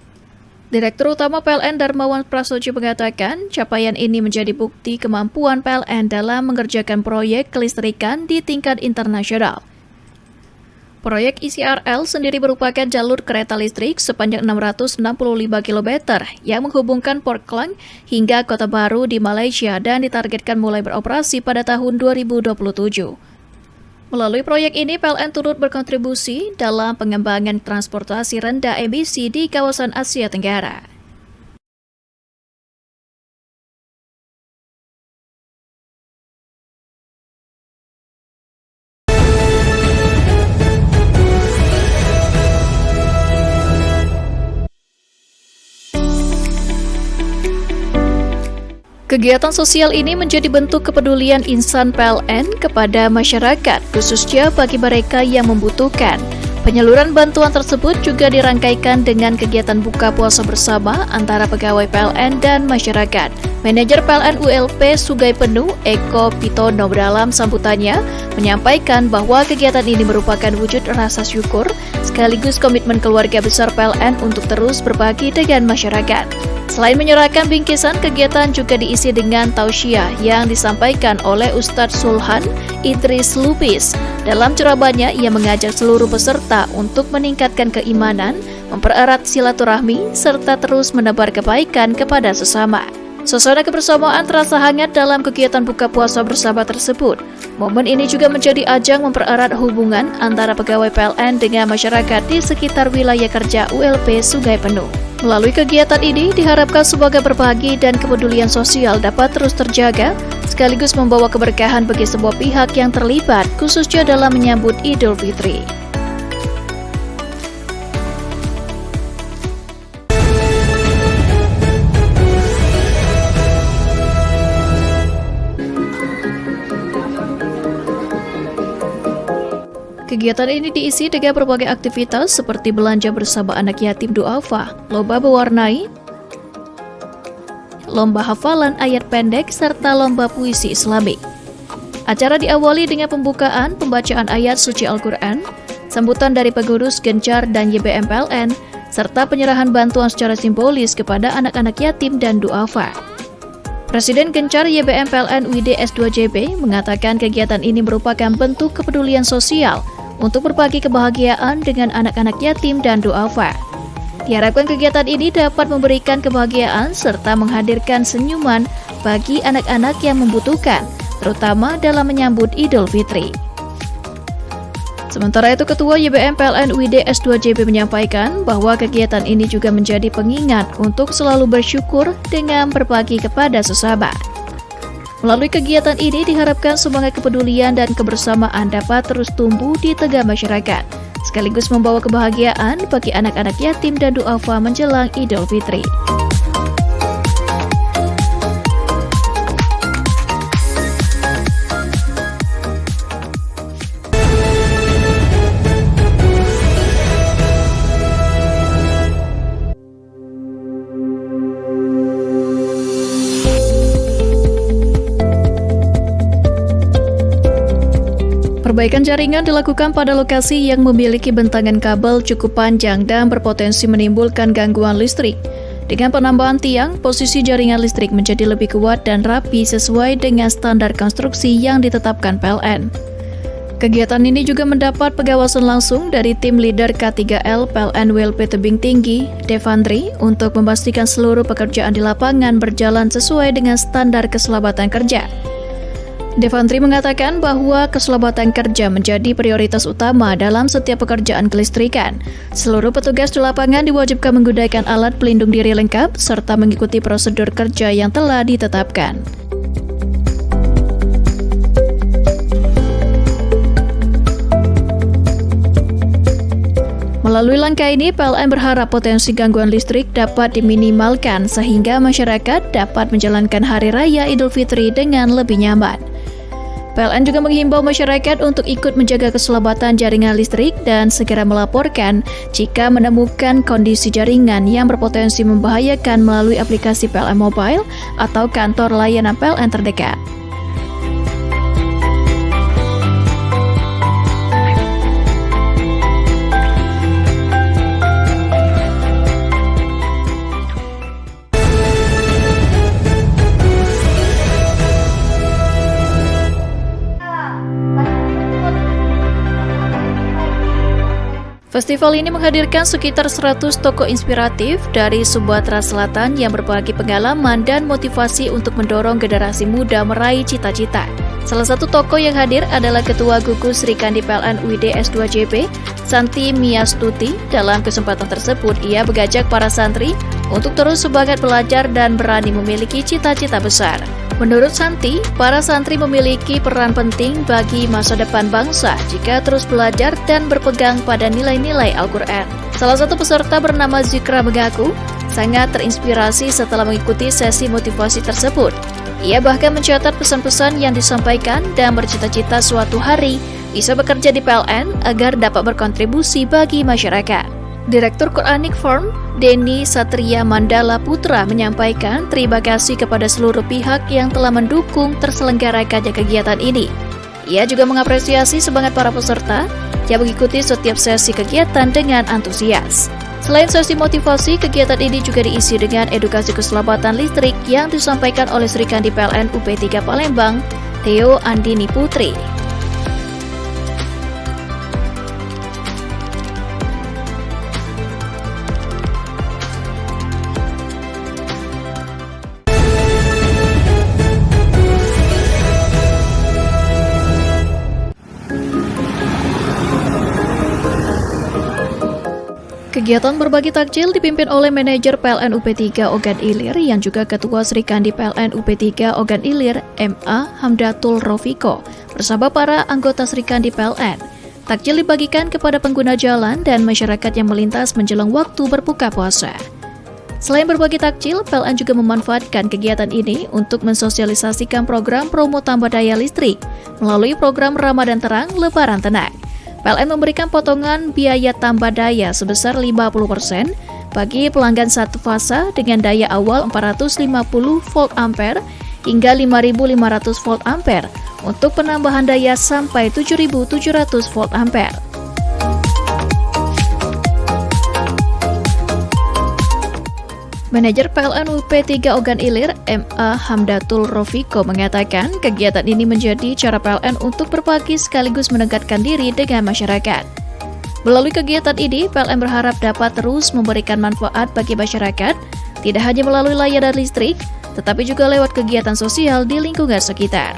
Direktur Utama PLN Darmawan Prasojo mengatakan, capaian ini menjadi bukti kemampuan PLN dalam mengerjakan proyek kelistrikan di tingkat internasional. Proyek ICRL sendiri merupakan jalur kereta listrik sepanjang 665 km yang menghubungkan Port Klang hingga Kota Baru di Malaysia dan ditargetkan mulai beroperasi pada tahun 2027. Melalui proyek ini, PLN turut berkontribusi dalam pengembangan transportasi rendah emisi di kawasan Asia Tenggara. Kegiatan sosial ini menjadi bentuk kepedulian insan PLN kepada masyarakat, khususnya bagi mereka yang membutuhkan. Penyaluran bantuan tersebut juga dirangkaikan dengan kegiatan buka puasa bersama antara pegawai PLN dan masyarakat. Manajer PLN ULP Sungai Penuh, Eko Pitono dalam sambutannya menyampaikan bahwa kegiatan ini merupakan wujud rasa syukur sekaligus komitmen keluarga besar PLN untuk terus berbagi dengan masyarakat. Selain menyerahkan bingkisan, kegiatan juga diisi dengan tausiah yang disampaikan oleh Ustadz Sulhan Idris Lubis. Dalam ceramahnya, ia mengajak seluruh peserta untuk meningkatkan keimanan, mempererat silaturahmi, serta terus menebar kebaikan kepada sesama. Suasana kebersamaan terasa hangat dalam kegiatan buka puasa bersama tersebut. Momen ini juga menjadi ajang mempererat hubungan antara pegawai PLN dengan masyarakat di sekitar wilayah kerja ULP Sungai Penuh. Melalui kegiatan ini diharapkan semoga berbagi dan kepedulian sosial dapat terus terjaga, sekaligus membawa keberkahan bagi semua pihak yang terlibat, khususnya dalam menyambut Idul Fitri. Kegiatan ini diisi dengan berbagai aktivitas seperti belanja bersama anak yatim duafa, lomba mewarnai, lomba hafalan ayat pendek, serta lomba puisi Islamik. Acara diawali dengan pembukaan pembacaan ayat suci Al-Quran, sambutan dari pengurus Gencar dan YBM PLN, serta penyerahan bantuan secara simbolis kepada anak-anak yatim dan duafa. Presiden Gencar YBM PLN UID S2JB mengatakan kegiatan ini merupakan bentuk kepedulian sosial untuk berbagi kebahagiaan dengan anak-anak yatim dan duafa. Diharapkan kegiatan ini dapat memberikan kebahagiaan serta menghadirkan senyuman bagi anak-anak yang membutuhkan, terutama dalam menyambut Idul Fitri. Sementara itu, Ketua YBM PLN UID S2JB menyampaikan bahwa kegiatan ini juga menjadi pengingat untuk selalu bersyukur dengan berbagi kepada sesama. Melalui kegiatan ini diharapkan semangat kepedulian dan kebersamaan dapat terus tumbuh di tengah masyarakat, sekaligus membawa kebahagiaan bagi anak-anak yatim dan duafa menjelang Idul Fitri. Perbaikan jaringan dilakukan pada lokasi yang memiliki bentangan kabel cukup panjang dan berpotensi menimbulkan gangguan listrik. Dengan penambahan tiang, posisi jaringan listrik menjadi lebih kuat dan rapi sesuai dengan standar konstruksi yang ditetapkan PLN. Kegiatan ini juga mendapat pengawasan langsung dari tim leader K3L PLN WLP Tebing Tinggi, Devandri, untuk memastikan seluruh pekerjaan di lapangan berjalan sesuai dengan standar keselamatan kerja. Devandri mengatakan bahwa keselamatan kerja menjadi prioritas utama dalam setiap pekerjaan kelistrikan. Seluruh petugas di lapangan diwajibkan menggunakan alat pelindung diri lengkap serta mengikuti prosedur kerja yang telah ditetapkan. Melalui langkah ini, PLN berharap potensi gangguan listrik dapat diminimalkan sehingga masyarakat dapat menjalankan Hari Raya Idul Fitri dengan lebih nyaman. PLN juga menghimbau masyarakat untuk ikut menjaga keselamatan jaringan listrik dan segera melaporkan jika menemukan kondisi jaringan yang berpotensi membahayakan melalui aplikasi PLN Mobile atau kantor layanan PLN terdekat. Festival ini menghadirkan sekitar 100 tokoh inspiratif dari Sumatera Selatan yang berbagi pengalaman dan motivasi untuk mendorong generasi muda meraih cita-cita. Salah satu tokoh yang hadir adalah Ketua Gugus Serikandi PLN UID S2JP, Santi Miastuti. Dalam kesempatan tersebut, ia mengajak para santri untuk terus semangat belajar dan berani memiliki cita-cita besar. Menurut Santi, para santri memiliki peran penting bagi masa depan bangsa jika terus belajar dan berpegang pada nilai-nilai Al-Quran. Salah satu peserta bernama Zikra mengaku sangat terinspirasi setelah mengikuti sesi motivasi tersebut. Ia bahkan mencatat pesan-pesan yang disampaikan dan bercita-cita suatu hari bisa bekerja di PLN agar dapat berkontribusi bagi masyarakat. Direktur Quranic Forum, Denny Satria Mandala Putra menyampaikan terima kasih kepada seluruh pihak yang telah mendukung terselenggaranya kegiatan ini. Ia juga mengapresiasi semangat para peserta yang mengikuti setiap sesi kegiatan dengan antusias. Selain sesi motivasi, kegiatan ini juga diisi dengan edukasi keselamatan listrik yang disampaikan oleh Serikandi PLN UP3 Palembang, Theo Andini Putri. Kegiatan berbagi takjil dipimpin oleh manajer PLN UP3 Ogan Ilir yang juga Ketua Serikandi PLN UP3 Ogan Ilir MA Hamdatul Rofiko bersama para anggota Serikandi PLN. Takjil dibagikan kepada pengguna jalan dan masyarakat yang melintas menjelang waktu berbuka puasa. Selain berbagi takjil, PLN juga memanfaatkan kegiatan ini untuk mensosialisasikan program promo tambah daya listrik melalui program Ramadan Terang Lebaran Tenang. PLN memberikan potongan biaya tambah daya sebesar 50% bagi pelanggan satu fasa dengan daya awal 450 volt ampere hingga 5.500 volt ampere untuk penambahan daya sampai 7.700 volt ampere. Manajer PLN UP3 Ogan Ilir, MA Hamdatul Rofiko mengatakan kegiatan ini menjadi cara PLN untuk berbagi sekaligus mendekatkan diri dengan masyarakat. Melalui kegiatan ini, PLN berharap dapat terus memberikan manfaat bagi masyarakat, tidak hanya melalui layanan listrik, tetapi juga lewat kegiatan sosial di lingkungan sekitar.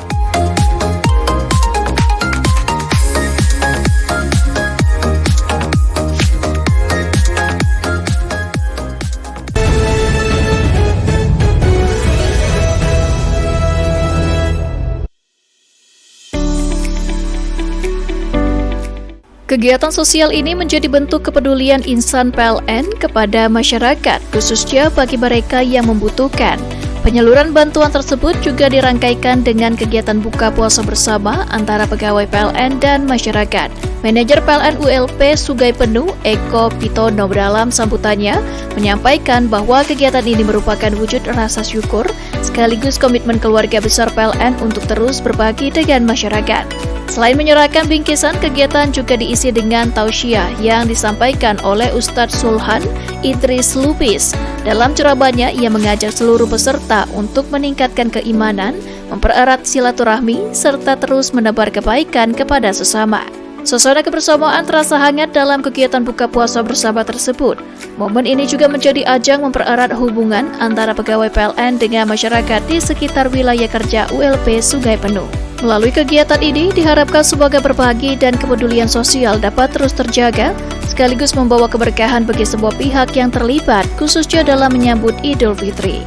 Kegiatan sosial ini menjadi bentuk kepedulian insan PLN kepada masyarakat, khususnya bagi mereka yang membutuhkan. Penyaluran bantuan tersebut juga dirangkaikan dengan kegiatan buka puasa bersama antara pegawai PLN dan masyarakat. Manajer PLN ULP Sungai Penuh, Eko Pitono dalam sambutannya menyampaikan bahwa kegiatan ini merupakan wujud rasa syukur sekaligus komitmen keluarga besar PLN untuk terus berbagi dengan masyarakat. Selain menyerahkan bingkisan, kegiatan juga diisi dengan tausiah yang disampaikan oleh Ustadz Sulhan Idris Lubis. Dalam ceramahnya, ia mengajak seluruh peserta untuk meningkatkan keimanan, mempererat silaturahmi, serta terus menebar kebaikan kepada sesama. Suasana kebersamaan terasa hangat dalam kegiatan buka puasa bersama tersebut. Momen ini juga menjadi ajang mempererat hubungan antara pegawai PLN dengan masyarakat di sekitar wilayah kerja ULP Sungai Penuh. Melalui kegiatan ini diharapkan semoga berbagi dan kepedulian sosial dapat terus terjaga, sekaligus membawa keberkahan bagi semua pihak yang terlibat, khususnya dalam menyambut Idul Fitri.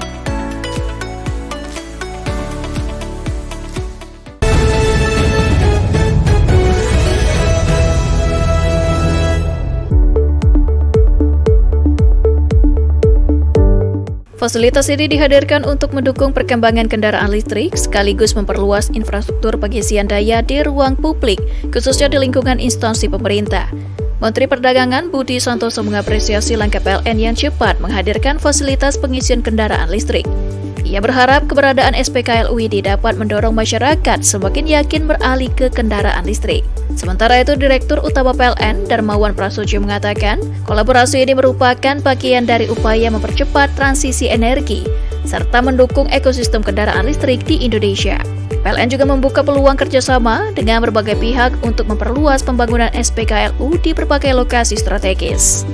Fasilitas ini dihadirkan untuk mendukung perkembangan kendaraan listrik sekaligus memperluas infrastruktur pengisian daya di ruang publik, khususnya di lingkungan instansi pemerintah. Menteri Perdagangan Budi Santoso mengapresiasi langkah PLN yang cepat menghadirkan fasilitas pengisian kendaraan listrik. Ia berharap keberadaan SPKLUID dapat mendorong masyarakat semakin yakin beralih ke kendaraan listrik. Sementara itu, Direktur Utama PLN, Darmawan Prasojo mengatakan, kolaborasi ini merupakan bagian dari upaya mempercepat transisi energi, serta mendukung ekosistem kendaraan listrik di Indonesia. PLN juga membuka peluang kerjasama dengan berbagai pihak untuk memperluas pembangunan SPKLU di berbagai lokasi strategis.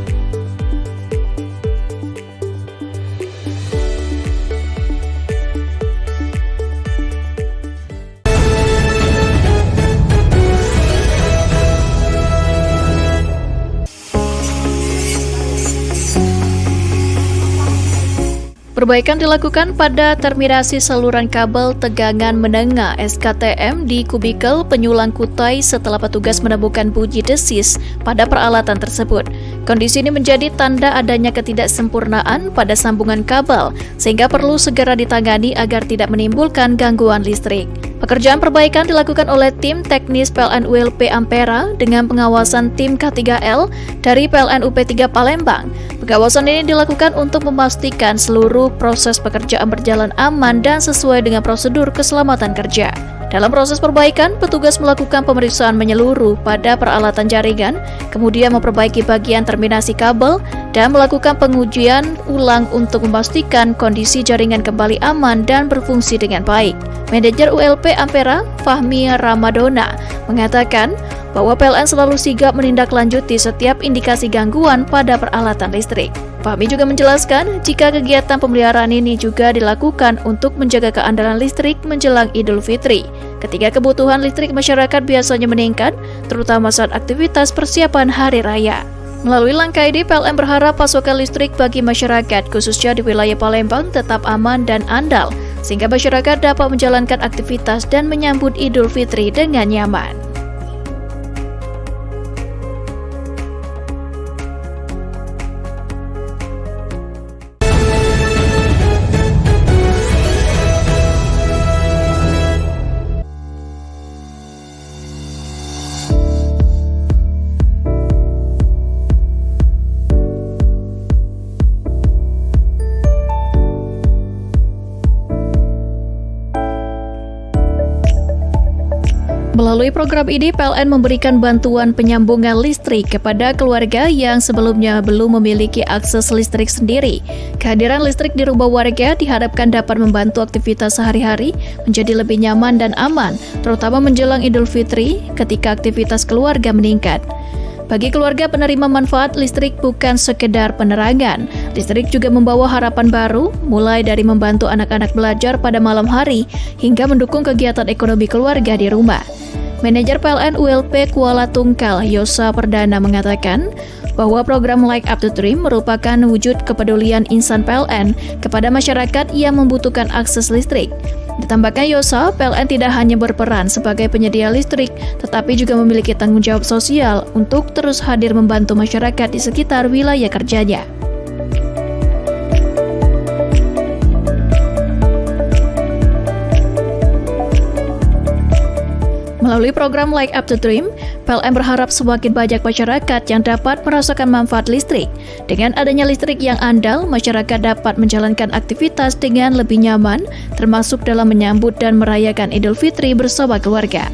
Perbaikan dilakukan pada terminasi saluran kabel tegangan menengah SKTM di kubikel penyulang Kutai setelah petugas menemukan bunyi desis pada peralatan tersebut. Kondisi ini menjadi tanda adanya ketidaksempurnaan pada sambungan kabel, sehingga perlu segera ditangani agar tidak menimbulkan gangguan listrik. Pekerjaan perbaikan dilakukan oleh tim teknis PLN ULP Ampera dengan pengawasan tim K3L dari PLN UP3 Palembang. Pengawasan ini dilakukan untuk memastikan seluruh proses pekerjaan berjalan aman dan sesuai dengan prosedur keselamatan kerja. Dalam proses perbaikan, petugas melakukan pemeriksaan menyeluruh pada peralatan jaringan, kemudian memperbaiki bagian terminasi kabel, dan melakukan pengujian ulang untuk memastikan kondisi jaringan kembali aman dan berfungsi dengan baik. Manajer ULP Ampera, Fahmi Ramadona, mengatakan bahwa PLN selalu sigap menindaklanjuti setiap indikasi gangguan pada peralatan listrik. Fahmi juga menjelaskan jika kegiatan pemeliharaan ini juga dilakukan untuk menjaga keandalan listrik menjelang Idul Fitri, ketika kebutuhan listrik masyarakat biasanya meningkat, terutama saat aktivitas persiapan Hari Raya. Melalui langkah ini, PLN berharap pasokan listrik bagi masyarakat, khususnya di wilayah Palembang, tetap aman dan andal, sehingga masyarakat dapat menjalankan aktivitas dan menyambut Idul Fitri dengan nyaman. Melalui program ini, PLN memberikan bantuan penyambungan listrik kepada keluarga yang sebelumnya belum memiliki akses listrik sendiri. Kehadiran listrik di rumah warga diharapkan dapat membantu aktivitas sehari-hari menjadi lebih nyaman dan aman, terutama menjelang Idul Fitri ketika aktivitas keluarga meningkat. Bagi keluarga penerima manfaat, listrik bukan sekedar penerangan. Listrik juga membawa harapan baru, mulai dari membantu anak-anak belajar pada malam hari, hingga mendukung kegiatan ekonomi keluarga di rumah. Manajer PLN ULP Kuala Tungkal, Yosa Perdana, mengatakan bahwa program Like Up to Dream merupakan wujud kepedulian insan PLN kepada masyarakat yang membutuhkan akses listrik. Ditambahkan Yosa, PLN tidak hanya berperan sebagai penyedia listrik, tetapi juga memiliki tanggung jawab sosial untuk terus hadir membantu masyarakat di sekitar wilayah kerjanya. Melalui program Like Up to Dream, PLN berharap semakin banyak masyarakat yang dapat merasakan manfaat listrik. Dengan adanya listrik yang andal, masyarakat dapat menjalankan aktivitas dengan lebih nyaman, termasuk dalam menyambut dan merayakan Idul Fitri bersama keluarga.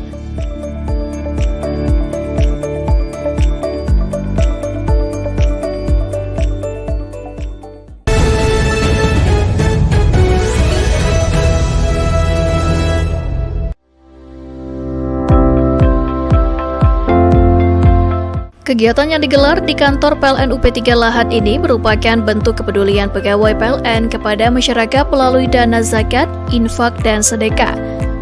Kegiatan yang digelar di kantor PLN UP3 Lahat ini merupakan bentuk kepedulian pegawai PLN kepada masyarakat melalui dana zakat, infak, dan sedekah.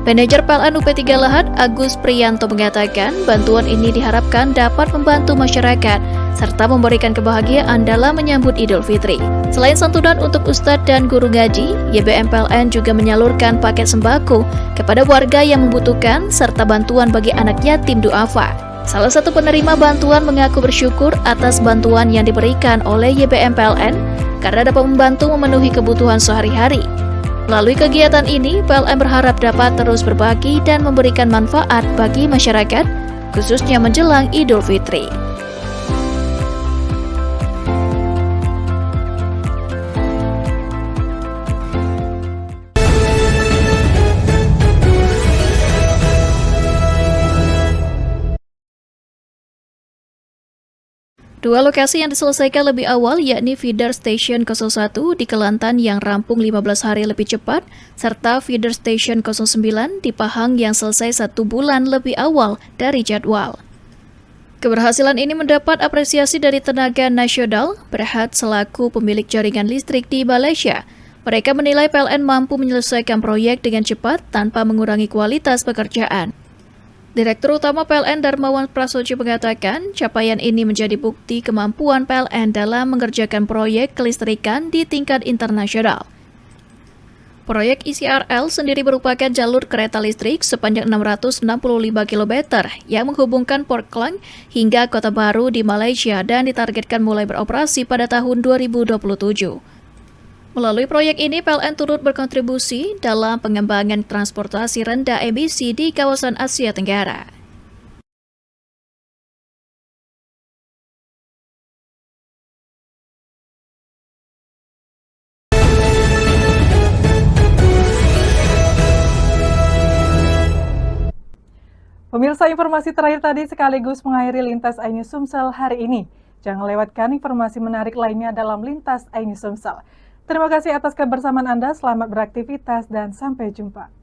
Manajer PLN UP3 Lahat, Agus Priyanto, mengatakan bantuan ini diharapkan dapat membantu masyarakat serta memberikan kebahagiaan dalam menyambut Idul Fitri. Selain santunan untuk ustadz dan guru ngaji, YBM PLN juga menyalurkan paket sembako kepada warga yang membutuhkan serta bantuan bagi anak yatim duafa. Salah satu penerima bantuan mengaku bersyukur atas bantuan yang diberikan oleh YBM PLN karena dapat membantu memenuhi kebutuhan sehari-hari. Melalui kegiatan ini, PLN berharap dapat terus berbagi dan memberikan manfaat bagi masyarakat, khususnya menjelang Idul Fitri. Dua lokasi yang diselesaikan lebih awal yakni Feeder Station 01 di Kelantan yang rampung 15 hari lebih cepat, serta Feeder Station 09 di Pahang yang selesai 1 bulan lebih awal dari jadwal. Keberhasilan ini mendapat apresiasi dari Tenaga Nasional, Berhad selaku pemilik jaringan listrik di Malaysia. Mereka menilai PLN mampu menyelesaikan proyek dengan cepat tanpa mengurangi kualitas pekerjaan. Direktur Utama PLN Darmawan Prasojo mengatakan, capaian ini menjadi bukti kemampuan PLN dalam mengerjakan proyek kelistrikan di tingkat internasional. Proyek ICRL sendiri merupakan jalur kereta listrik sepanjang 665 km yang menghubungkan Port Klang hingga Kota Baru di Malaysia dan ditargetkan mulai beroperasi pada tahun 2027. Melalui proyek ini, PLN turut berkontribusi dalam pengembangan transportasi rendah emisi di kawasan Asia Tenggara.
Pemirsa, informasi terakhir tadi sekaligus mengakhiri Lintas iNews Sumsel hari ini. Jangan lewatkan informasi menarik lainnya dalam Lintas iNews Sumsel. Terima kasih atas kebersamaan Anda, selamat beraktivitas, dan sampai jumpa.